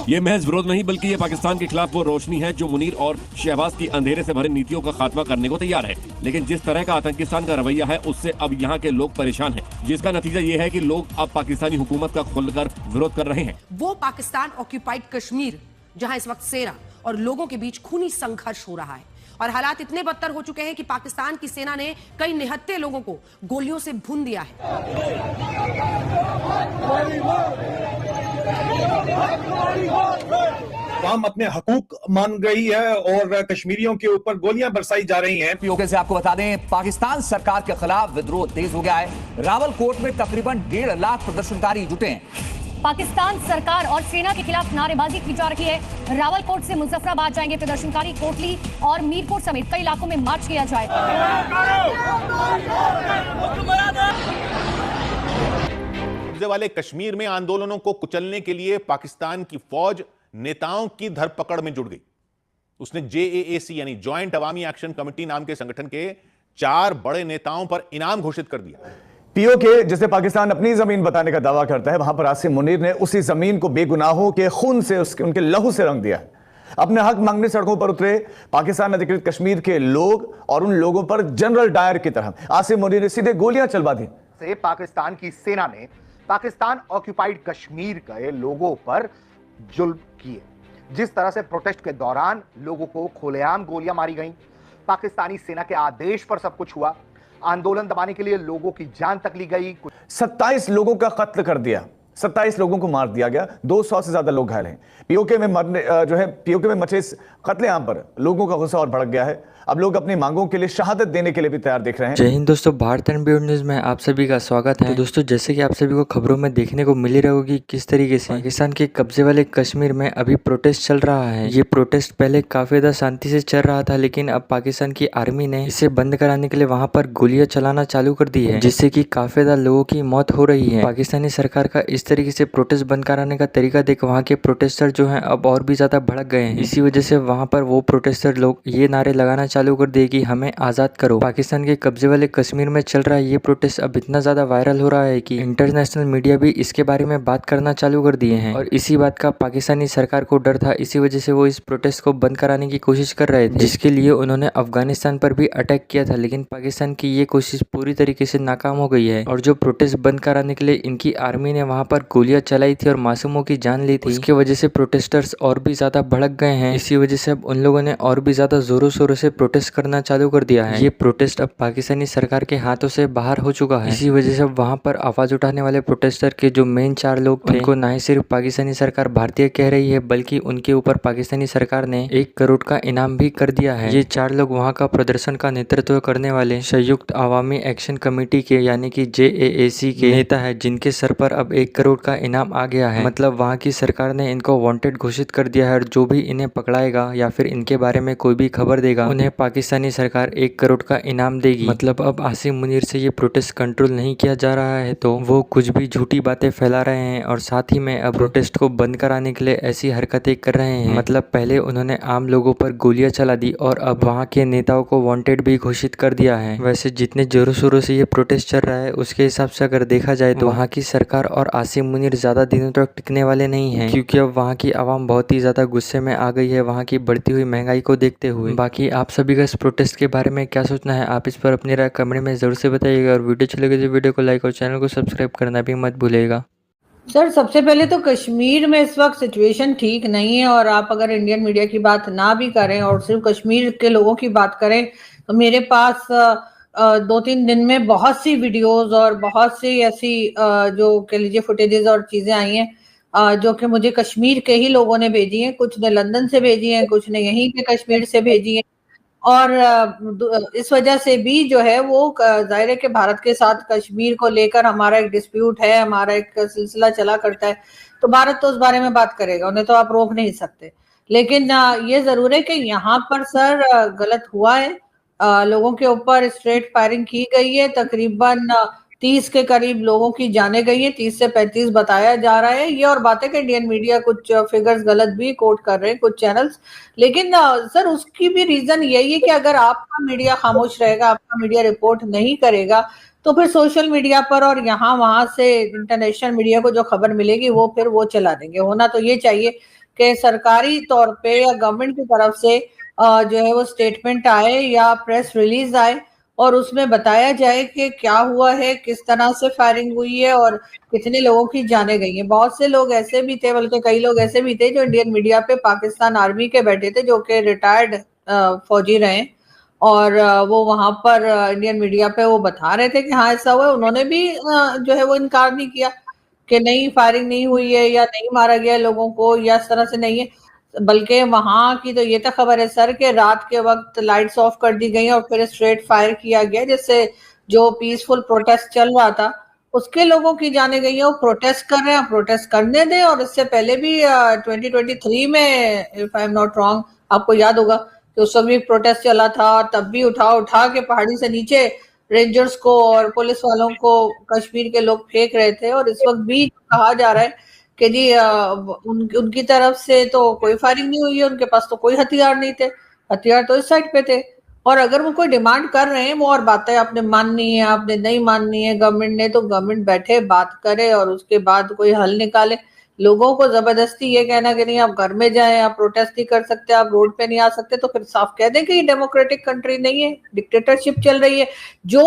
ये महज विरोध नहीं बल्कि ये पाकिस्तान के खिलाफ वो रोशनी है जो मुनीर और शहबाज की अंधेरे से भरे नीतियों का खात्मा करने को तैयार है। लेकिन जिस तरह का आतंकिस्तान का रवैया है उससे अब यहाँ के लोग परेशान हैं, जिसका नतीजा ये है कि लोग अब पाकिस्तानी हुकूमत का खुलकर विरोध कर रहे हैं। वो पाकिस्तान ऑक्यूपाइड कश्मीर जहाँ इस वक्त सेना और लोगों के बीच खूनी संघर्ष हो रहा है और हालात इतने बदतर हो चुके हैं कि पाकिस्तान की सेना ने कई निहत्थे लोगों को गोलियों से भून दिया है। हम अपने हकूक मान गई है और कश्मीरियों के ऊपर गोलियां बरसाई जा रही हैं। पीओके से आपको बता दें, पाकिस्तान सरकार के खिलाफ विद्रोह तेज हो गया है। रावलकोट में तकरीबन 1.5 लाख प्रदर्शनकारी जुटे हैं। पाकिस्तान सरकार और सेना के खिलाफ नारेबाजी की जा रही है। रावलकोट से मुजफ्फराबाद जाएंगे प्रदर्शनकारी, कोटली और मीरपुर समेत कई इलाकों में मार्च किया जाएगा। वाले कश्मीर में आंदोलनों को कुचलने के लिए पाकिस्तान की फौज नेताओं की धरपकड़ में जुट गई। उसने JAAC यानी ज्वाइंट अवामी एक्शन कमेटी नाम के संगठन के 4 बड़े नेताओं पर इनाम घोषित कर दिया। पीओके जिसे पाकिस्तान अपनी जमीन बताने का दावा करता है, वहां पर आसिम मुनीर ने उसी जमीन को बेगुनाहों के खून से, उनके लहू से रंग दिया है। अपने हक मांगने सड़कों पर उतरे पाकिस्तान अधिकृत कश्मीर के लोग और उन लोगों पर जनरल डायर की तरह आसिम मुनीर ने सीधे गोलियां चलवा दी। पाकिस्तान की सेना ने पाकिस्तान ऑक्यूपाइड कश्मीर के लोगों पर जुल्म किए। जिस तरह से प्रोटेस्ट के दौरान लोगों को खुलेआम गोलियां मारी गईं, पाकिस्तानी सेना के आदेश पर सब कुछ हुआ। आंदोलन दबाने के लिए लोगों की जान तक ली गई। 27 लोगों का कत्ल कर दिया, 27 लोगों को मार दिया गया, 200 से ज्यादा लोग घायल हैं। पीओके में मचे इस कत्लेआम पर लोगों का गुस्सा और भड़क गया है। अब लोग अपनी मांगों के लिए शहादत देने के लिए भी तैयार दिख रहे हैं। जय हिंद दोस्तों, भारत एंड बियॉन्ड न्यूज में आप सभी का स्वागत है। तो दोस्तों, जैसे कि आप सभी को खबरों में देखने को मिल रहा होगी किस तरीके से पाकिस्तान के कब्जे वाले कश्मीर में अभी प्रोटेस्ट चल रहा है। ये प्रोटेस्ट पहले काफी ज्यादा शांति से चल रहा था, लेकिन अब पाकिस्तान की आर्मी ने इसे बंद कराने के लिए वहाँ पर गोलियां चलाना चालू कर दी है, जिससे की काफी ज्यादा लोगों की मौत हो रही है। पाकिस्तानी सरकार का इस तरीके से प्रोटेस्ट बंद कराने का तरीका देख वहाँ के प्रोटेस्टर जो है अब और भी ज्यादा भड़क गए हैं। इसी वजह से वहाँ पर वो प्रोटेस्टर लोग ये नारे लगाना चालू कर दिए कि हमें आजाद करो। पाकिस्तान के कब्जे वाले कश्मीर में चल रहा है ये प्रोटेस्ट अब इतना ज्यादा वायरल हो रहा है कि इंटरनेशनल मीडिया भी इसके बारे में बात करना चालू कर दिए हैं और इसी बात का पाकिस्तानी सरकार को डर था। इसी वजह से वो इस प्रोटेस्ट को बंद कराने की कोशिश कर रहे थे, जिसके लिए उन्होंने अफगानिस्तान पर भी अटैक किया था। लेकिन पाकिस्तान की ये कोशिश पूरी तरीके से नाकाम हो गई है और जो प्रोटेस्ट बंद कराने के लिए इनकी आर्मी ने वहाँ पर गोलियां चलाई थी और मासूमों की जान ली थी, उसकी वजह से प्रोटेस्टर्स और भी ज्यादा भड़क गए हैं। इसी वजह से अब उन लोगों ने और भी ज्यादा जोरों शोरों से प्रोटेस्ट करना चालू कर दिया है। ये प्रोटेस्ट अब पाकिस्तानी सरकार के हाथों से बाहर हो चुका है। इसी वजह से वहां पर आवाज उठाने वाले प्रोटेस्टर के जो मेन 4 लोग थे, उनको ना ही सिर्फ पाकिस्तानी सरकार भारतीय कह रही है, बल्कि उनके ऊपर पाकिस्तानी सरकार ने 1 करोड़ का इनाम भी कर दिया है। ये 4 लोग वहाँ का प्रदर्शन का नेतृत्व करने वाले संयुक्त अवामी एक्शन कमेटी के यानी कि JAAC के नेता है, जिनके सर पर अब 1 करोड़ का इनाम आ गया है। मतलब वहाँ की सरकार ने इनको वांटेड घोषित कर दिया है और जो भी इन्हें पकड़ाएगा या फिर इनके बारे में कोई भी खबर देगा, उन्हें पाकिस्तानी सरकार 1 करोड़ का इनाम देगी। मतलब अब आसिम मुनीर से ये प्रोटेस्ट कंट्रोल नहीं किया जा रहा है तो वो कुछ भी झूठी बातें फैला रहे हैं और साथ ही में अब प्रोटेस्ट को बंद कराने के लिए ऐसी हरकतें कर रहे हैं। मतलब पहले उन्होंने आम लोगों पर गोलियां चला दी और अब वहाँ के नेताओं को वांटेड भी घोषित कर दिया है। वैसे जितने जोरों शोरों से ये प्रोटेस्ट चल रहा है उसके हिसाब से अगर देखा जाए तो वहाँ की सरकार और आसिम मुनीर ज्यादा दिनों तक टिकने वाले नहीं है, क्योंकि अब वहाँ की आवाम बहुत ही ज्यादा गुस्से में आ गई है वहाँ की बढ़ती हुई महंगाई को देखते हुए। बाकी आप सभी का इस प्रोटेस्ट के बारे में क्या सोचना है, आप इस पर अपनी राय कमेंट में जरूर से बताइएगा और वीडियो अच्छी लगे तो वीडियो को लाइक और चैनल को सब्सक्राइब करना भी मत भूलिएगा। सर, सबसे पहले तो कश्मीर में इस वक्त सिचुएशन ठीक नहीं है और आप अगर इंडियन मीडिया की बात ना भी करें और सिर्फ कश्मीर के लोगों की बात करें तो मेरे पास 2-3 दिन में बहुत सी वीडियोस और बहुत सी ऐसी जो कह लीजिए फुटेजेस और चीजें आई हैं जो कि मुझे कश्मीर के ही लोगों ने भेजी हैं। कुछ ने लंदन से भेजी हैं, कुछ ने यहीं के कश्मीर से भेजी हैं और इस वजह से भी जो है वो जाहिर है कि भारत के साथ कश्मीर को लेकर हमारा एक डिस्प्यूट है, हमारा एक सिलसिला चला करता है, तो भारत तो उस बारे में बात करेगा, उन्हें तो आप रोक नहीं सकते। लेकिन ये जरूर है कि यहाँ पर सर गलत हुआ है, लोगों के ऊपर स्ट्रेट फायरिंग की गई है। तकरीबन 30 के करीब लोगों की जाने गई है, 30 से 35 बताया जा रहा है। ये और बातें कि इंडियन मीडिया कुछ फिगर्स गलत भी कोट कर रहे हैं कुछ चैनल्स, लेकिन सर उसकी भी रीजन यही है कि अगर आपका मीडिया खामोश रहेगा, आपका मीडिया रिपोर्ट नहीं करेगा, तो फिर सोशल मीडिया पर और यहाँ वहां से इंटरनेशनल मीडिया को जो खबर मिलेगी वो फिर वो चला देंगे। होना तो ये चाहिए कि सरकारी तौर पे या गवर्नमेंट की तरफ से जो है वो स्टेटमेंट आए या प्रेस रिलीज आए और उसमें बताया जाए कि क्या हुआ है, किस तरह से फायरिंग हुई है और कितने लोगों की जानें गई हैं। बहुत से लोग ऐसे भी थे, बल्कि कई लोग ऐसे भी थे जो इंडियन मीडिया पे पाकिस्तान आर्मी के बैठे थे, जो कि रिटायर्ड फौजी रहे और वो वहां पर इंडियन मीडिया पे वो बता रहे थे कि हाँ ऐसा हुआ। उन्होंने भी जो है वो इनकार नहीं किया कि नहीं फायरिंग नहीं हुई है या नहीं मारा गया लोगों को या इस तरह से नहीं है, बल्कि वहां की तो ये तो खबर है सर कि रात के वक्त लाइट्स ऑफ कर दी गई और फिर स्ट्रेट फायर किया गया, जिससे जो पीसफुल प्रोटेस्ट चल रहा था उसके लोगों की जाने गई है। वो प्रोटेस्ट कर रहे हैं, प्रोटेस्ट करने दें। और इससे पहले भी 2023 में if I am not wrong, आपको याद होगा कि उस वक्त भी प्रोटेस्ट चला था, तब भी उठा के पहाड़ी से नीचे रेंजर्स को और पुलिस वालों को कश्मीर के लोग फेंक रहे थे। और इस वक्त भी कहा जा रहा है कि जी उनकी तरफ से तो कोई फायरिंग नहीं हुई है, उनके पास तो कोई हथियार नहीं थे, हथियार तो इस साइड पे थे। और अगर वो कोई डिमांड कर रहे हैं, वो और बात है, आपने माननी है आपने नहीं माननी है गवर्नमेंट ने, तो गवर्नमेंट बैठे बात करे और उसके बाद कोई हल निकाले। लोगों को जबरदस्ती ये कहना कि नहीं आप घर में जाएं, आप प्रोटेस्ट नहीं कर सकते, आप रोड पे नहीं आ सकते, तो फिर साफ कह दें कि ये डेमोक्रेटिक कंट्री नहीं है, डिक्टेटरशिप चल रही है। जो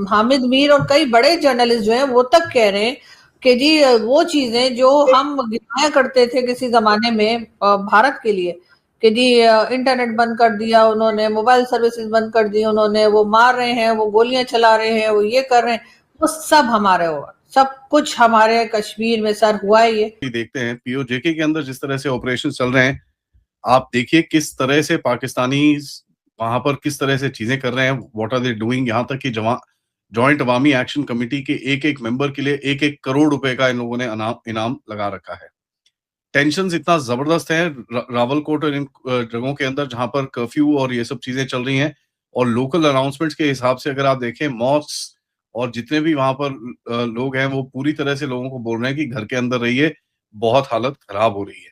हामिद मीर और कई बड़े जर्नलिस्ट जो हैं वो तक कह रहे हैं कि जी वो चीजें जो हम गिनाया करते थे किसी जमाने में भारत के लिए कि जी इंटरनेट बंद कर दिया उन्होंने, मोबाइल सर्विसेज बंद कर दी उन्होंने, वो मार रहे हैं, वो गोलियां चला रहे हैं, वो ये कर रहे हैं, वो सब हमारे हुआ, सब कुछ हमारे कश्मीर में सर हुआ है। ये देखते हैं पीओजेके के अंदर जिस तरह से ऑपरेशन चल रहे हैं, आप देखिए किस तरह से पाकिस्तानी वहां पर किस तरह से चीजें कर रहे हैं, व्हाट आर दे डूइंग। यहाँ तक कि जॉइंट अवामी एक्शन कमेटी के एक मेंबर के लिए 1-1 करोड़ रुपए का इन लोगों ने इनाम लगा रखा है। टेंशन इतना जबरदस्त है रावलकोट और इन जगहों के अंदर जहां पर कर्फ्यू और ये सब चीजें चल रही हैं। और लोकल अनाउंसमेंट्स के हिसाब से अगर आप देखें, मॉस्क और जितने भी वहां पर लोग हैं वो पूरी तरह से लोगों को बोल रहे हैं कि घर के अंदर रहिए, बहुत हालत खराब हो रही है।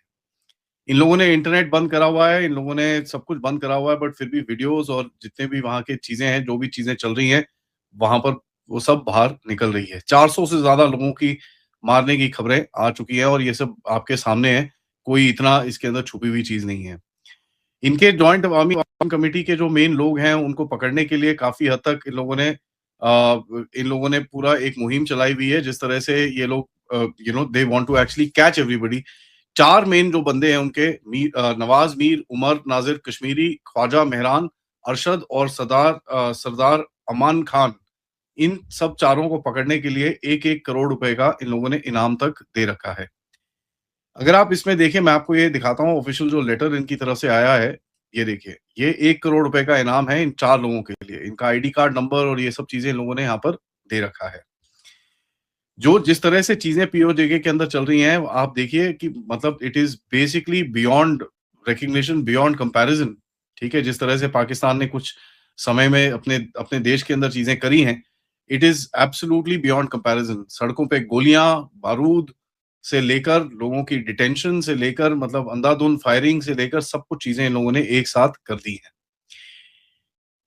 इन लोगों ने इंटरनेट बंद करा हुआ है, इन लोगों ने सब कुछ बंद करा हुआ है, बट फिर भी वीडियोस और जितने भी वहां की चीजें हैं, जो भी चीजें चल रही हैं वहां पर, वो सब बाहर निकल रही है। 400 से ज्यादा लोगों की मारने की खबरें आ चुकी है और ये सब आपके सामने है, कोई इतना इसके अंदर छुपी हुई चीज नहीं है। इनके जॉइंट अवामी कमेटी के जो मेन लोग हैं उनको पकड़ने के लिए काफी हद तक इन लोगों ने पूरा एक मुहिम चलाई हुई है, जिस तरह से ये लोग they want to actually catch everybody. 4 main जो बंदे हैं उनके नवाज मीर, उमर नाजिर कश्मीरी, ख्वाजा मेहरान अरशद और सरदार अमान खान, इन सब चारों को पकड़ने के लिए 1-1 करोड़ रुपए का इन लोगों ने इनाम तक दे रखा है। अगर आप इसमें देखें, मैं आपको ये दिखाता हूँ ऑफिशियल जो लेटर इनकी तरफ से आया है, ये देखिए, ये 1 करोड़ रुपए का इनाम है इन 4 लोगों के लिए। इनका आईडी कार्ड नंबर और ये सब चीजें इन लोगों ने यहाँ पर दे रखा है। जो जिस तरह से चीजें पीओजेके के अंदर चल रही हैं, आप देखिए कि मतलब it is basically beyond recognition, beyond comparison. ठीक है, जिस तरह से पाकिस्तान ने कुछ समय में अपने देश के अंदर चीजें करी हैं, it is absolutely beyond comparison. सड़कों पे गोलियां, बारूद से लेकर लोगों की डिटेंशन से लेकर, मतलब अंधाधुंध फायरिंग से लेकर सब कुछ चीजें इन लोगों ने एक साथ कर दी हैं।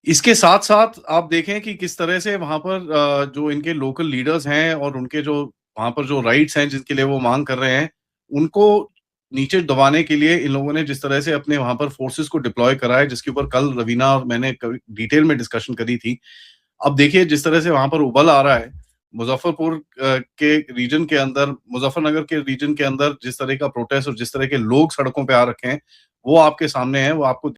इसके साथ साथ आप देखें कि किस तरह से वहां पर जो इनके लोकल लीडर्स हैं और उनके जो वहां पर जो राइट्स हैं जिनके लिए वो मांग कर रहे हैं, उनको नीचे दबाने के लिए इन लोगों ने जिस तरह से अपने वहां पर फोर्सेस को डिप्लॉय करा है, जिसके ऊपर कल रवीना और मैंने डिटेल में डिस्कशन करी थी। अब देखिए जिस तरह से वहां पर उबल आ रहा है, मुजफ्फरपुर के रीजन के अंदर, मुजफ्फरनगर के रीजन के अंदर जिस तरह का प्रोटेस्ट और जिस तरह के लोग सड़कों पे आ रखे हैं, वो आपके सामने है, वो आपको